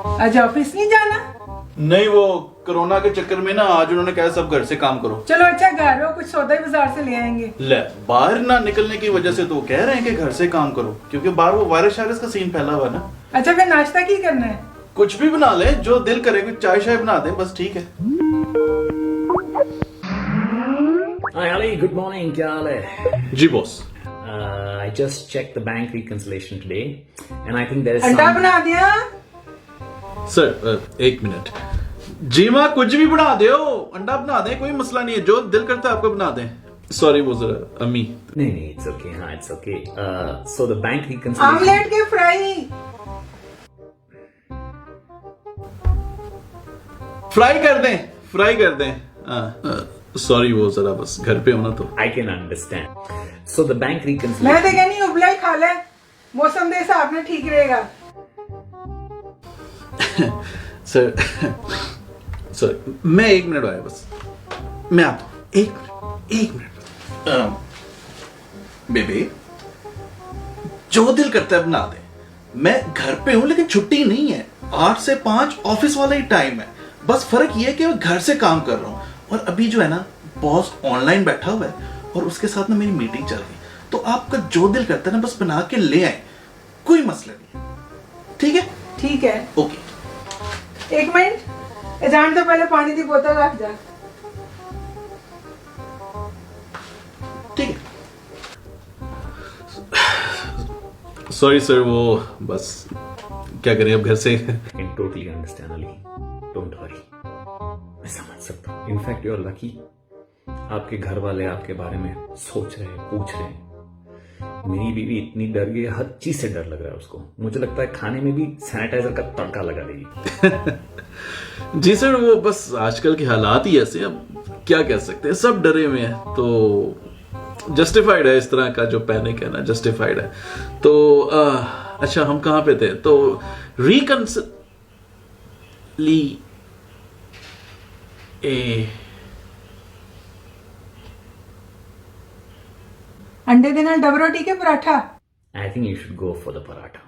आज ऑफिस नहीं जाना? नहीं, वो कोरोना के चक्कर में ना आज उन्होंने कहा सब घर से काम करो। चलो अच्छा घर हो, कुछ सौदा ही बाजार से ले आएंगे। ले, बाहर ना निकलने की वजह से तो कह रहे हैं कि घर से काम करो, क्योंकि बाहर वो वायरस शायरस का सीन फैला हुआ है ना। अच्छा फिर नाश्ता की करना है? कुछ भी बना ले, जो दिल करे, कुछ चाय शाय बना दे, बस ठीक है। Hi Ali, good morning. क्या हाल है? जी boss. I just checked the bank reconciliation today, and I think there is अंडा some. बना दिया? सर एक मिनट। जी माँ, कुछ भी बना दे, अंडा बना दे, कोई मसला नहीं है, जो दिल करता है आपको बना दें। सॉरी वो जरा अम्मी। नहीं, it's okay. हाँ, it's okay. So the bank reconciliation. Omelette के फ्राई। फ्राई कर दें। सॉरी वो जरा बस घर पे होना तो। I can understand. So the bank मैं reconciliation. तो कहनी उबला ही खा ले, मौसम के हिसाब में ठीक रहेगा। सर मैं 1 मिनट आया बस, मैं आता हूँ। एक मिनट। बेबी, जो दिल करता है बना दे। मैं घर पे हूं लेकिन छुट्टी नहीं है, 8 से 5 ऑफिस वाला ही टाइम है। बस फर्क ये है कि मैं घर से काम कर रहा हूँ, और अभी जो है ना बॉस ऑनलाइन बैठा हुआ है और उसके साथ ना मेरी मीटिंग चल रही है। तो आपका जो दिल करता है ना बस बना के ले आए, कोई मसला नहीं है। ठीक है? ठीक है। ओके। 1 मिनट, अजान तो पहले पानी की बोतल रख जा। ठीक है। सॉरी सर, वो बस क्या करें अब घर से। I can totally understand Ali. Don't worry. मैं समझ सकता हूँ. In fact, you're lucky. आपके घर वाले आपके बारे में सोच रहे हैं, पूछ रहे हैं. मेरी बीवी इतनी डर गई, हर चीज से डर लग रहा है उसको. मुझे लगता है खाने में भी सैनिटाइजर का तड़का लगा देगी. जी सर, वो बस आजकल के हालात ही ऐसे, अब क्या कह सकते हैं, सब डरे हुए हैं, तो जस्टिफाइड है इस तरह का जो पैनिक है ना, जस्टिफाइड है। तो अच्छा हम कहाँ पे थे? तो अंडे दे नाल डबल रोटी के paratha? I think you should go for the paratha.